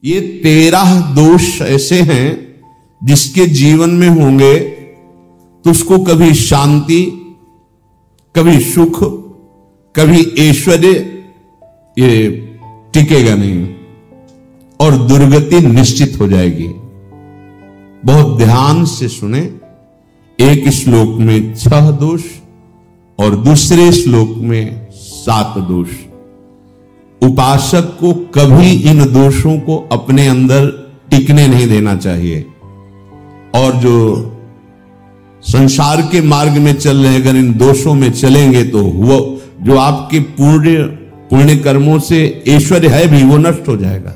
ये 13 दोष ऐसे हैं जिसके जीवन में होंगे तो उसको कभी शांति, कभी सुख, कभी ऐश्वर्य ये टिकेगा नहीं और दुर्गति निश्चित हो जाएगी। बहुत ध्यान से सुने। एक श्लोक में 6 दोष और दूसरे श्लोक में 7 दोष। उपासक को कभी इन दोषों को अपने अंदर टिकने नहीं देना चाहिए। और जो संसार के मार्ग में चल रहे अगर इन दोषों में चलेंगे तो वो जो आपके पुण्य कर्मों से ऐश्वर्य है भी वो नष्ट हो जाएगा।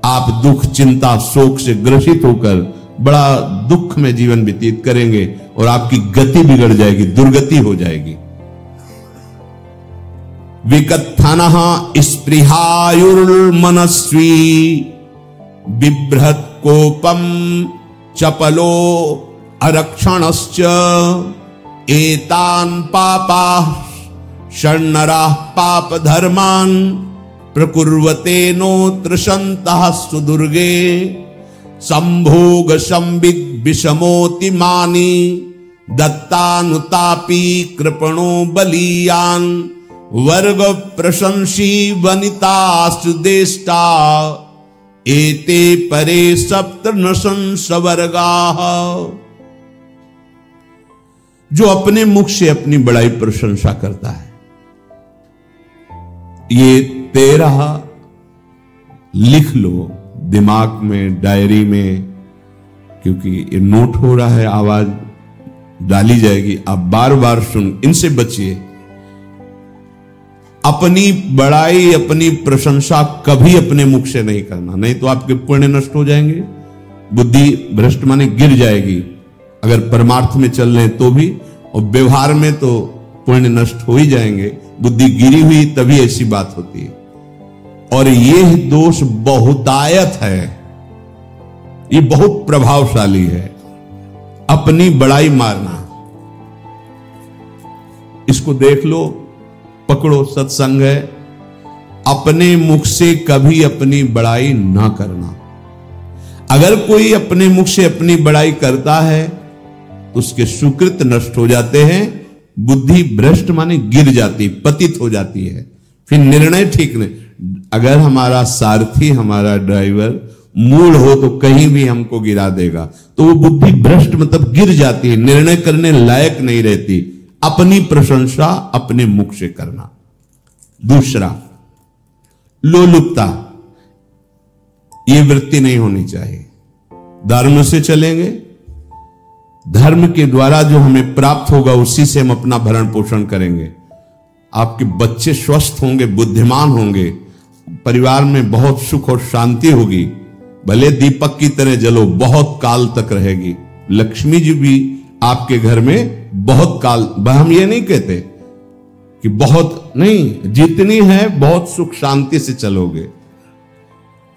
आप दुख, चिंता, शोक से ग्रसित होकर बड़ा दुख में जीवन व्यतीत करेंगे और आपकी गति बिगड़ जाएगी, दुर्गति हो जाएगी। विकत्थनः स्पृहायुर्मनस्वी बिभ्रत कोपम चपलो अरक्षणश्च एतान् पापाः षण्णराः पाप धर्मान् प्रकुर्वते नोत्र सन्तः सुदुर्गे संभोग संविग विषमोति मानी दत्तानुतापी कृपणो बलीयान वर्ग प्रशंसी वनितास्तु देष्टा एते परे सप्तनशंस वर्गाः। जो अपने मुख से अपनी बड़ाई प्रशंसा करता है, ये 13 लिख लो दिमाग में, डायरी में, क्योंकि ये नोट हो रहा है, आवाज डाली जाएगी, आप बार बार सुन, इनसे बचिए। अपनी बड़ाई, अपनी प्रशंसा कभी अपने मुख से नहीं करना, नहीं तो आपके पुण्य नष्ट हो जाएंगे, बुद्धि भ्रष्ट माने गिर जाएगी। अगर परमार्थ में चल रहे तो भी, और व्यवहार में तो पुण्य नष्ट हो ही जाएंगे। बुद्धि गिरी हुई तभी ऐसी बात होती है। और यह दोष बहुतायत है, ये बहुत प्रभावशाली है। अपनी बड़ाई मारना, इसको देख लो, पकड़ो, सत्संग है। अपने मुख से कभी अपनी बड़ाई ना करना। अगर कोई अपने मुख से अपनी बड़ाई करता है तो उसके सुकृत नष्ट हो जाते हैं, बुद्धि भ्रष्ट माने गिर जाती, पतित हो जाती है, फिर निर्णय ठीक नहीं। अगर हमारा सारथी, हमारा ड्राइवर मूढ़ हो तो कहीं भी हमको गिरा देगा, तो वो बुद्धि भ्रष्ट मतलब गिर जाती है, निर्णय करने लायक नहीं रहती। अपनी प्रशंसा अपने मुख से करना। दूसरा, लोलुपता, ये वृत्ति नहीं होनी चाहिए। धर्म से चलेंगे, धर्म के द्वारा जो हमें प्राप्त होगा उसी से हम अपना भरण पोषण करेंगे। आपके बच्चे स्वस्थ होंगे, बुद्धिमान होंगे, परिवार में बहुत सुख और शांति होगी। भले दीपक की तरह जलो, बहुत काल तक रहेगी। लक्ष्मी जी भी आपके घर में बहुत काल, हम ये नहीं कहते कि बहुत नहीं, जितनी है बहुत सुख शांति से चलोगे।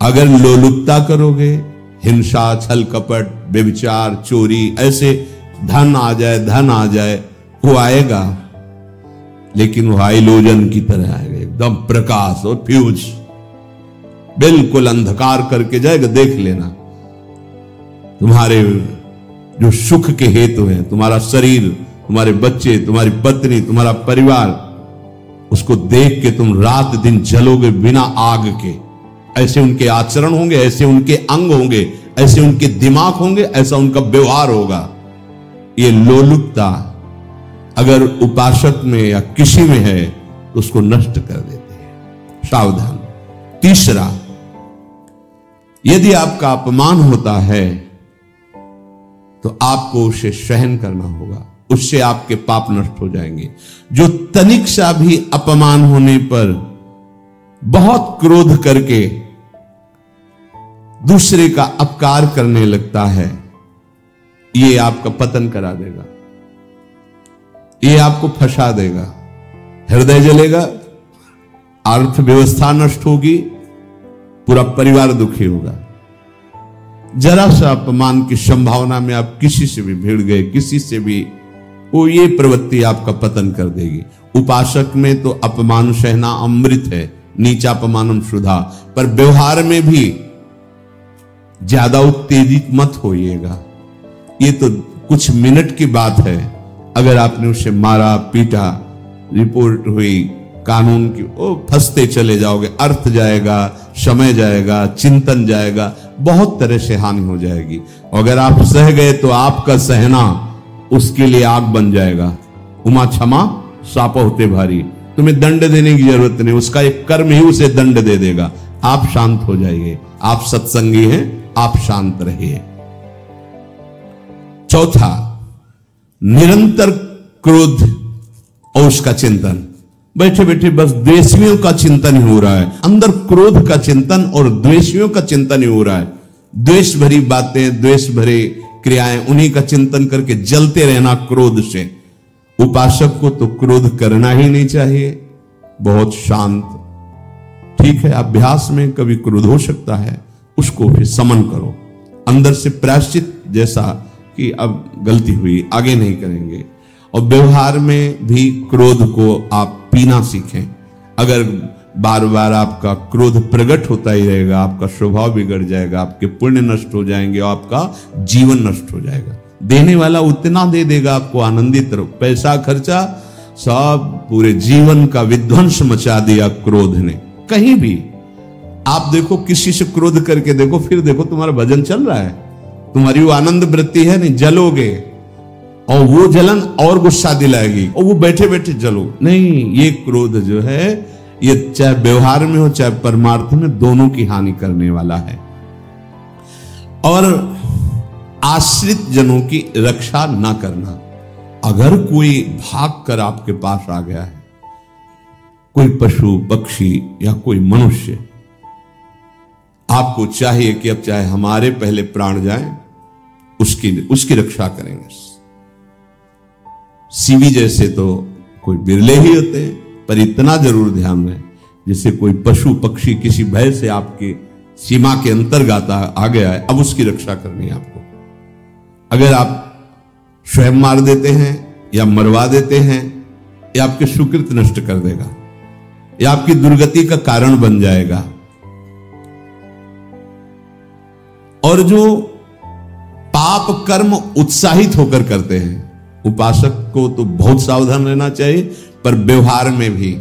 अगर लोलुपता करोगे, हिंसा, छल कपट, व्यभिचार, चोरी, ऐसे धन आ जाए, वो आएगा, लेकिन वो हाइलोजन की तरह आएगा, एकदम प्रकाश और फ्यूज, बिल्कुल अंधकार करके जाएगा। देख लेना, तुम्हारे जो सुख के हेतु हैं, तुम्हारा शरीर, तुम्हारे बच्चे, तुम्हारी पत्नी, तुम्हारा परिवार, उसको देख के तुम रात दिन जलोगे बिना आग के। ऐसे उनके आचरण होंगे, ऐसे उनके अंग होंगे, ऐसे उनके दिमाग होंगे, ऐसा उनका व्यवहार होगा। ये लोलुपता अगर उपासक में या किसी में है तो उसको नष्ट कर देते हैं। सावधान। तीसरा, यदि आपका अपमान होता है तो आपको उसे सहन करना होगा, उससे आपके पाप नष्ट हो जाएंगे। जो तनिक सा भी अपमान होने पर बहुत क्रोध करके दूसरे का अपकार करने लगता है, ये आपका पतन करा देगा, ये आपको फंसा देगा, हृदय जलेगा, अर्थव्यवस्था नष्ट होगी, पूरा परिवार दुखी होगा। जरा सा अपमान की संभावना में आप किसी से भी भिड़ गए, किसी से भी, वो ये प्रवृत्ति आपका पतन कर देगी। उपासक में तो अपमान सहना अमृत है, नीचापमानम सुधा, पर व्यवहार में भी ज्यादा उत्तेजित मत होइएगा। ये तो कुछ मिनट की बात है। अगर आपने उसे मारा पीटा, रिपोर्ट हुई कानून की, ओ फंसते चले जाओगे, अर्थ जाएगा, समय जाएगा, चिंतन जाएगा, बहुत तरह से हानि हो जाएगी। अगर आप सह गए तो आपका सहना उसके लिए आग बन जाएगा। उमा क्षमा साप होते भारी। तुम्हें दंड देने की जरूरत नहीं, उसका एक कर्म ही उसे दंड दे देगा। आप शांत हो जाइए। आप सत्संगी हैं, आप शांत रहिए। चौथा, निरंतर क्रोध और उसका चिंतन। बैठे बैठे बस द्वेषियों का चिंतन ही हो रहा है, अंदर क्रोध का चिंतन और द्वेषियों का चिंतन ही हो रहा है। द्वेष भरी बातें, द्वेष भरे क्रियाएं, उन्हीं का चिंतन करके जलते रहना क्रोध से। उपासक को तो क्रोध करना ही नहीं चाहिए, बहुत शांत। ठीक है, अभ्यास में कभी क्रोध हो सकता है, उसको फिर समन करो, अंदर से प्रायश्चित, जैसा कि अब गलती हुई, आगे नहीं करेंगे। और व्यवहार में भी क्रोध को आप पीना सीखें। अगर बार बार आपका क्रोध प्रकट होता ही रहेगा, आपका स्वभाव बिगड़ जाएगा, आपके पुण्य नष्ट हो जाएंगे और आपका जीवन नष्ट हो जाएगा। देने वाला उतना दे देगा आपको, आनंदित रहो। पैसा खर्चा सब पूरे जीवन का विध्वंस मचा दिया क्रोध ने। कहीं भी आप देखो, किसी से क्रोध करके देखो, फिर देखो तुम्हारा भजन चल रहा है, तुम्हारी वो आनंद वृत्ति है नहीं, जलोगे और वो जलन और गुस्सा दिलाएगी और वो बैठे बैठे जलो नहीं। ये क्रोध जो है, ये चाहे व्यवहार में हो चाहे परमार्थ में, दोनों की हानि करने वाला है। और आश्रित जनों की रक्षा ना करना। अगर कोई भाग कर आपके पास आ गया है, कोई पशु पक्षी या कोई मनुष्य, आपको चाहिए कि अब चाहे हमारे पहले प्राण जाएं, उसकी रक्षा करेंगे। सीवी जैसे तो कोई बिरले ही होते हैं, पर इतना जरूर ध्यान रहे, जैसे कोई पशु पक्षी किसी भय से आपके सीमा के अंतर्गत आ गया है, अब उसकी रक्षा करनी है आपको। अगर आप स्वयं मार देते हैं या मरवा देते हैं, या आपके सुकृत नष्ट कर देगा, या आपकी दुर्गति का कारण बन जाएगा। और जो पाप कर्म उत्साहित होकर करते हैं, उपासक को तो बहुत सावधान रहना चाहिए, पर व्यवहार में भी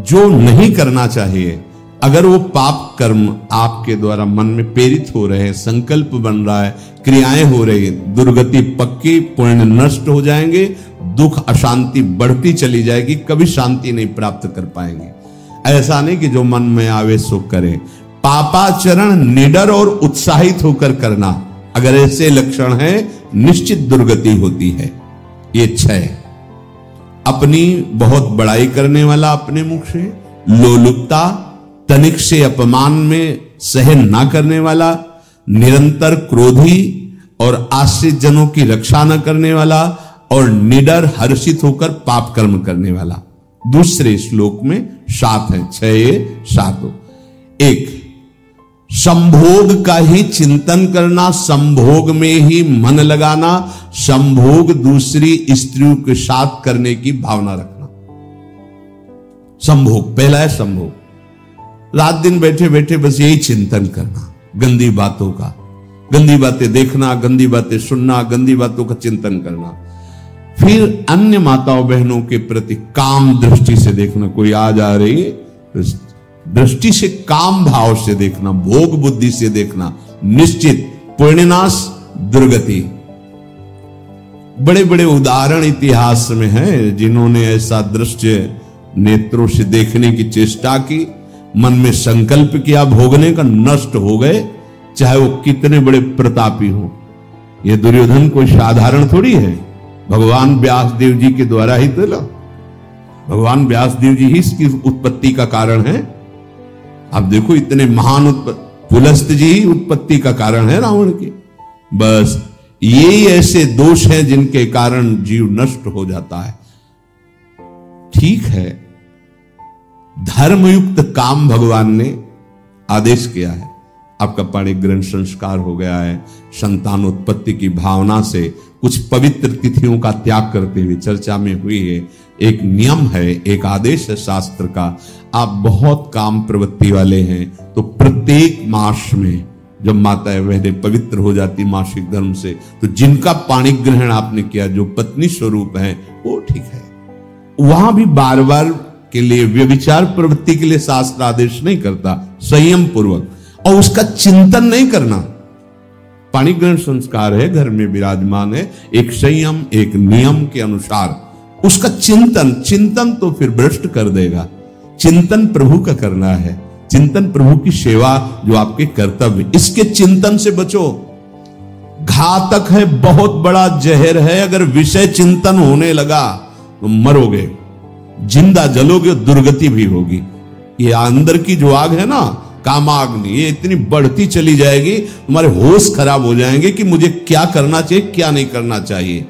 जो नहीं करना चाहिए, अगर वो पाप कर्म आपके द्वारा मन में प्रेरित हो रहे हैं, संकल्प बन रहा है, क्रियाएं हो रही है, दुर्गति पक्की, पुण्य नष्ट हो जाएंगे, दुख अशांति बढ़ती चली जाएगी, कभी शांति नहीं प्राप्त कर पाएंगे। ऐसा नहीं कि जो मन में आवे सो करे। पापाचरण निडर और उत्साहित होकर करना, अगर ऐसे लक्षण है, निश्चित दुर्गति होती है। ये 6, अपनी बहुत बड़ाई करने वाला अपने मुख से, लोलुपता, तनिक से अपमान में सहन ना करने वाला, निरंतर क्रोधी और आश्रित जनों की रक्षा न करने वाला, और निडर हर्षित होकर पाप कर्म करने वाला। दूसरे श्लोक में 7 है, 6 7। 1, संभोग का ही चिंतन करना, संभोग में ही मन लगाना, संभोग दूसरी स्त्रियों के साथ करने की भावना रखना। संभोग, पहला है संभोग। रात दिन बैठे बैठे बस यही चिंतन करना, गंदी बातों का, गंदी बातें देखना, गंदी बातें सुनना, गंदी बातों का चिंतन करना। फिर अन्य माताओं बहनों के प्रति काम दृष्टि से देखना, कोई आ जा रही है तो दृष्टि से, काम भाव से देखना, भोग बुद्धि से देखना, निश्चित पुण्यनाश, दुर्गति। बड़े बड़े उदाहरण इतिहास में हैं जिन्होंने ऐसा दृश्य नेत्रों से देखने की चेष्टा की, मन में संकल्प किया भोगने का, नष्ट हो गए, चाहे वो कितने बड़े प्रतापी हो। ये दुर्योधन कोई साधारण थोड़ी है, भगवान व्यासदेव जी के द्वारा ही तो, भगवान व्यासदेव जी ही इसकी उत्पत्ति का कारण है। आप देखो, इतने महान पुलस्त जी ही उत्पत्ति का कारण है रावण की। बस यही ऐसे दोष हैं जिनके कारण जीव नष्ट हो जाता है। ठीक है, धर्मयुक्त काम भगवान ने आदेश किया है, आपका पाणिक ग्रहण संस्कार हो गया है, संतानोत्पत्ति की भावना से कुछ पवित्र तिथियों का त्याग करते हुए चर्चा में हुई है। एक नियम है, एक आदेश है शास्त्र का। आप बहुत काम प्रवृत्ति वाले हैं तो प्रत्येक मास में जब माताएं बहनें पवित्र हो जाती मासिक धर्म से, तो जिनका पाणी ग्रहण आपने किया, जो पत्नी स्वरूप है, वो ठीक है। वहां भी बार बार के लिए व्यभिचार प्रवृत्ति के लिए शास्त्र आदेश नहीं करता, संयम पूर्वक, और उसका चिंतन नहीं करना। पाणी ग्रहण संस्कार है, घर में विराजमान है, एक संयम एक नियम के अनुसार उसका चिंतन तो फिर भ्रष्ट कर देगा। चिंतन प्रभु का करना है, चिंतन प्रभु की सेवा जो आपके कर्तव्य, इसके चिंतन से बचो। घातक है, बहुत बड़ा जहर है, अगर विषय चिंतन होने लगा तो मरोगे, जिंदा जलोगे, दुर्गति भी होगी। ये अंदर की जो आग है ना, कामाग्नि, ये इतनी बढ़ती चली जाएगी, तुम्हारे होश खराब हो जाएंगे कि मुझे क्या करना चाहिए क्या नहीं करना चाहिए।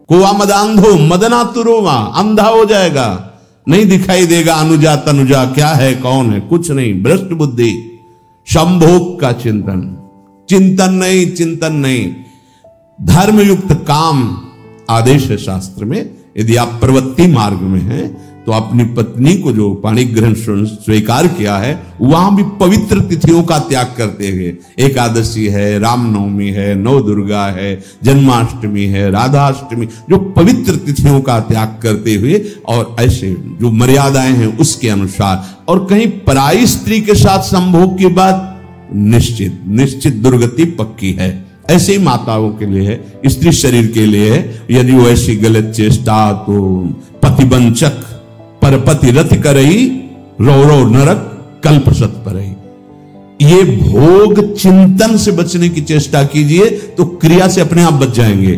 कुआ मदांधो मदना तुरोमा, अंधा हो जाएगा, नहीं दिखाई देगा अनुजा तनुजा क्या है कौन है, कुछ नहीं, भ्रष्ट बुद्धि। संभोग का चिंतन नहीं। धर्मयुक्त काम आदेश है शास्त्र में। यदि आप प्रवृत्ति मार्ग में हैं तो अपनी पत्नी को जो पाणी ग्रहण स्वीकार किया है, वहां भी पवित्र तिथियों का त्याग करते हुए, एकादशी है, रामनवमी है, नव दुर्गा है, जन्माष्टमी है, राधाष्टमी, जो पवित्र तिथियों का त्याग करते हुए और ऐसे जो मर्यादाएं हैं उसके अनुसार, और कहीं पराई स्त्री के साथ संभोग की बात निश्चित दुर्गति पक्की है। ऐसे ही माताओं के लिए है, स्त्री शरीर के लिए है। यदि वो ऐसी गलत चेष्टा, तो पतिवंचक परपति रथ करई, रो नरक कल्प सत परई। ये भोग चिंतन से बचने की चेष्टा कीजिए तो क्रिया से अपने आप बच जाएंगे।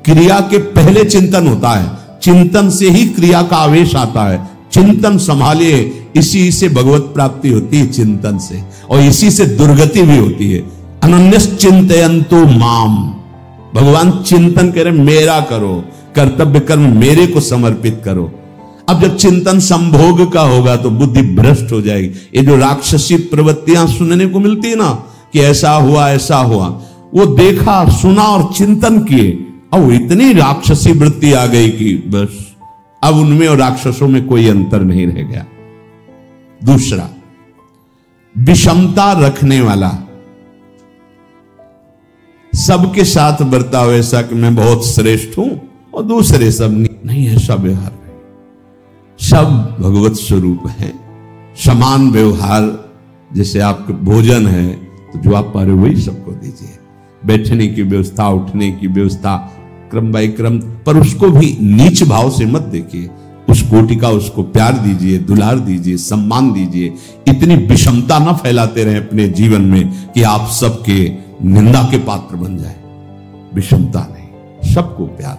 क्रिया के पहले चिंतन होता है, चिंतन से ही क्रिया का आवेश आता है। चिंतन संभालिए, इसी से भगवत प्राप्ति होती है, चिंतन से, और इसी से दुर्गति भी होती है। अनन्यस चिंतयन्तु माम, भगवान चिंतन करें, मेरा करो, कर्तव्य कर्म मेरे को समर्पित करो। अब जब चिंतन संभोग का होगा तो बुद्धि भ्रष्ट हो जाएगी। ये जो राक्षसी प्रवृत्तियां सुनने को मिलती है ना, कि ऐसा हुआ, वो देखा सुना और चिंतन किए, अब इतनी राक्षसी वृत्ति आ गई कि बस अब उनमें और राक्षसों में कोई अंतर नहीं रह गया। दूसरा, विषमता रखने वाला, सबके साथ बर्ताव ऐसा कि मैं बहुत श्रेष्ठ हूं और दूसरे सब नहीं, ऐसा व्यवहार नहीं। सब भगवत स्वरूप है, समान व्यवहार। जैसे आपके भोजन है तो जो आप पा रहे हो वही सबको दीजिए, बैठने की व्यवस्था, उठने की व्यवस्था, क्रम बाई क्रम, पर उसको भी नीच भाव से मत देखिए। उस कोटि का उसको प्यार दीजिए, दुलार दीजिए, सम्मान दीजिए। इतनी विषमता न फैलाते रहे अपने जीवन में कि आप सबके निंदा के पात्र बन जाए। विषमता नहीं, सबको प्यार।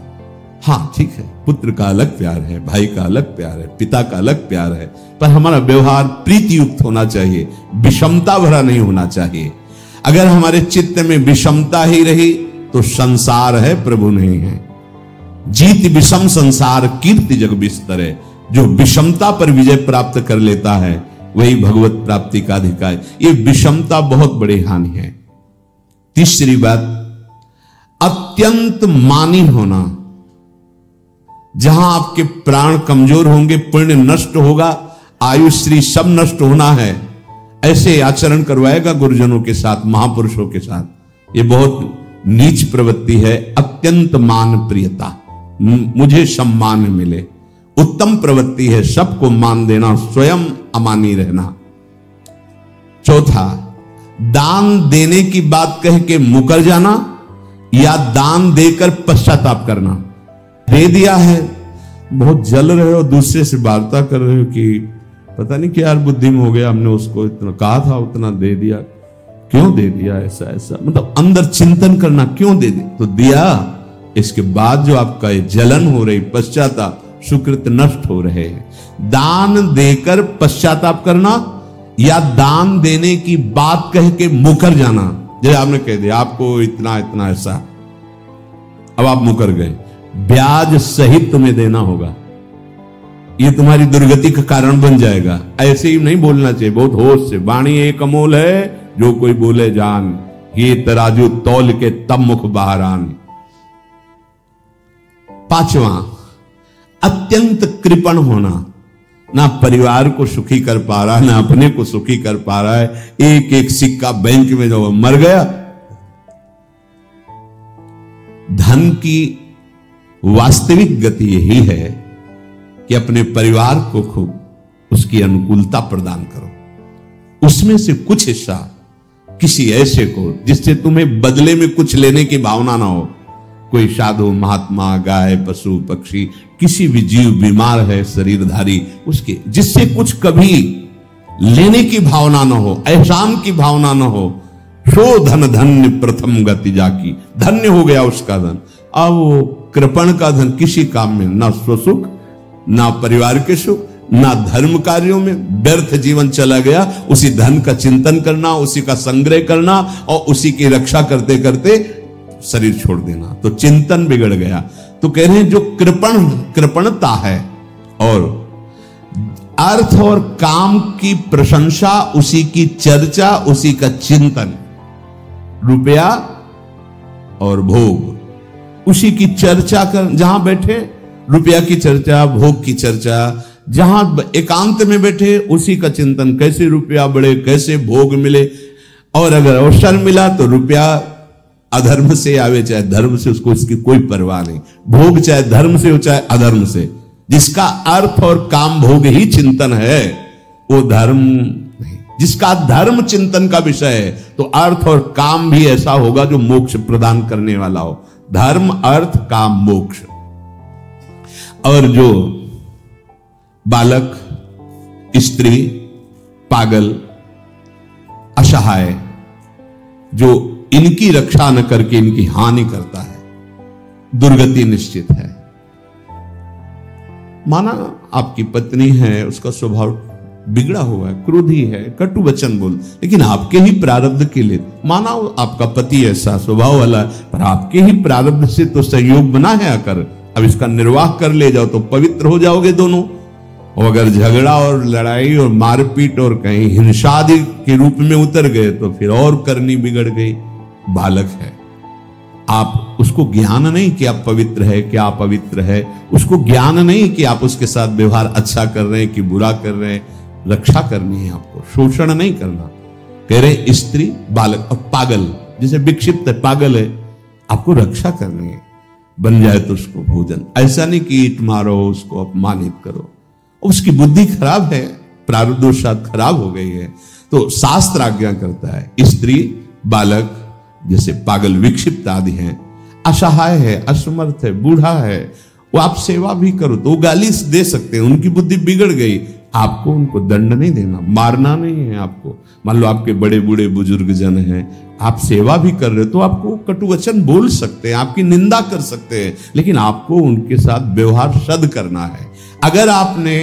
हाँ ठीक है, पुत्र का अलग प्यार है, भाई का अलग प्यार है, पिता का अलग प्यार है, पर हमारा व्यवहार प्रीति युक्त होना चाहिए, विषमता भरा नहीं होना चाहिए। अगर हमारे चित्त में विषमता ही रही तो संसार है, प्रभु नहीं है। जीत विषम संसार कीर्ति जग बिस्तर है। जो विषमता पर विजय प्राप्त कर लेता है वही भगवत प्राप्ति का अधिकार। ये विषमता बहुत बड़ी हानि है। तीसरी बात, अत्यंत मानी होना। जहां आपके प्राण कमजोर होंगे, पुण्य नष्ट होगा, आयुश्री सब नष्ट होना है, ऐसे आचरण करवाएगा गुरुजनों के साथ, महापुरुषों के साथ। ये बहुत नीच प्रवृत्ति है। अत्यंत मान प्रियता, मुझे सम्मान मिले, उत्तम प्रवृत्ति है। सबको मान देना, स्वयं अमानी रहना। चौथा, दान देने की बात कह के मुकर जाना या दान देकर पश्चाताप करना। दे दिया है, बहुत जल रहे हो, दूसरे से वार्ता कर रहे हो कि पता नहीं क्या यार बुद्धि में हो गया, हमने उसको इतना कहा था, उतना दे दिया, क्यों दे दिया, ऐसा मतलब अंदर चिंतन करना, क्यों दे दिया तो दिया। इसके बाद जो आपका जलन हो रही, पश्चाताप, सुकृत नष्ट हो रहे हैं। दान देकर पश्चाताप करना या दान देने की बात कह के मुकर जाना। जैसे आपने कह दिया आपको इतना इतना ऐसा, अब आप मुकर गए, ब्याज सहित तुम्हें देना होगा, ये तुम्हारी दुर्गति का कारण बन जाएगा। ऐसे ही नहीं बोलना चाहिए, बहुत होश से। वाणी एक अमोल है, जो कोई बोले जान, ये तराजू तौल के तब मुख बाहर आन। पांचवा, अत्यंत कृपण होना। ना परिवार को सुखी कर पा रहा है, ना अपने को सुखी कर पा रहा है। एक एक सिक्का बैंक में जो मर गया। धन की वास्तविक गति यही है कि अपने परिवार को खूब उसकी अनुकूलता प्रदान करो, उसमें से कुछ हिस्सा किसी ऐसे को जिससे तुम्हें बदले में कुछ लेने की भावना ना हो। कोई साधु महात्मा, गाय, पशु, पक्षी, किसी भी जीव बीमार है शरीरधारी, उसके जिससे कुछ कभी लेने की भावना ना हो, एहसान की भावना ना हो। सो धन धन्य प्रथम गति जाकी, धन्य हो गया उसका धन। अब वो कृपण का धन किसी काम में ना स्वसुख, ना परिवार के सुख, ना धर्म कार्यों में, व्यर्थ जीवन चला गया। उसी धन का चिंतन करना, उसी का संग्रह करना और उसी की रक्षा करते करते शरीर छोड़ देना, तो चिंतन बिगड़ गया। तो कह रहे हैं जो कृपणता है और अर्थ और काम की प्रशंसा, उसी की चर्चा, उसी का चिंतन, रुपया और भोग, उसी की चर्चा कर, जहां बैठे रुपया की चर्चा, भोग की चर्चा, जहां एकांत में बैठे उसी का चिंतन, कैसे रुपया बढ़े, कैसे भोग मिले। और अगर अवसर मिला तो रुपया अधर्म से आवे चाहे धर्म से, उसको इसकी कोई परवाह नहीं। भोग चाहे धर्म से हो चाहे अधर्म से, जिसका अर्थ और काम भोग ही चिंतन है वो धर्म नहीं। जिसका धर्म चिंतन का विषय है तो अर्थ और काम भी ऐसा होगा जो मोक्ष प्रदान करने वाला हो। धर्म, अर्थ, काम, मोक्ष। और जो बालक, स्त्री, पागल, असहाय, जो इनकी रक्षा न करके इनकी हानि करता है, दुर्गति निश्चित है। माना आपकी पत्नी है, उसका स्वभाव बिगड़ा हुआ है, क्रोधी है, कटु वचन बोल, लेकिन आपके ही प्रारब्ध के लिए, माना आपका पति ऐसा स्वभाव वाला, पर आपके ही प्रारब्ध से तो संयोग बना है आकर, अब इसका निर्वाह कर ले जाओ तो पवित्र हो जाओगे दोनों। और अगर झगड़ा और लड़ाई और मारपीट और कहीं हिंसा आदि के रूप में उतर गए तो फिर और करनी बिगड़ गई। बालक है, आप उसको ज्ञान नहीं कि आप पवित्र है, कि आप पवित्र है, उसको ज्ञान नहीं कि आप उसके साथ व्यवहार अच्छा कर रहे हैं कि बुरा कर रहे हैं। रक्षा करनी है आपको, शोषण नहीं करना। कह रहे स्त्री, बालक और पागल, जिसे विक्षिप्त है, पागल है, आपको रक्षा करनी है। बन जाए तो उसको भोजन, ऐसा नहीं कि ईट मारो, उसको अपमानित करो। उसकी बुद्धि खराब है, प्रारब्धवशात खराब हो गई है, तो शास्त्र आज्ञा करता है स्त्री, बालक, जैसे पागल, विक्षिप्त आदि हैं, असहाय है, असमर्थ है, बूढ़ा है, वो आप सेवा भी करो तो वो गाली दे सकते हैं, उनकी बुद्धि बिगड़ गई। आपको उनको दंड नहीं देना, मारना नहीं है आपको। मान लो आपके बड़े बूढ़े बुजुर्ग जन हैं, आप सेवा भी कर रहे हो तो आपको कटु वचन बोल सकते हैं, आपकी निंदा कर सकते हैं, लेकिन आपको उनके साथ व्यवहार सद करना है। अगर आपने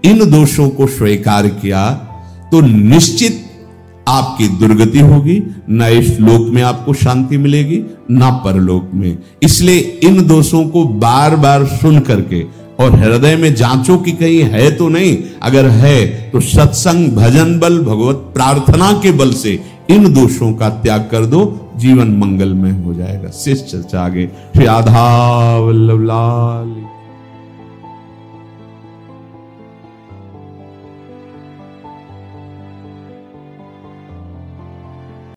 इन दोषों को स्वीकार किया तो निश्चित आपकी दुर्गति होगी, न इस लोक में आपको शांति मिलेगी न परलोक में। इसलिए इन दोषों को बार बार सुन करके और हृदय में जांचो कि कहीं है तो नहीं, अगर है तो सत्संग, भजन बल, भगवत प्रार्थना के बल से इन दोषों का त्याग कर दो, जीवन मंगलमय हो जाएगा। शेष चर्चा आगे। श्री राधा वल्लभ लाल।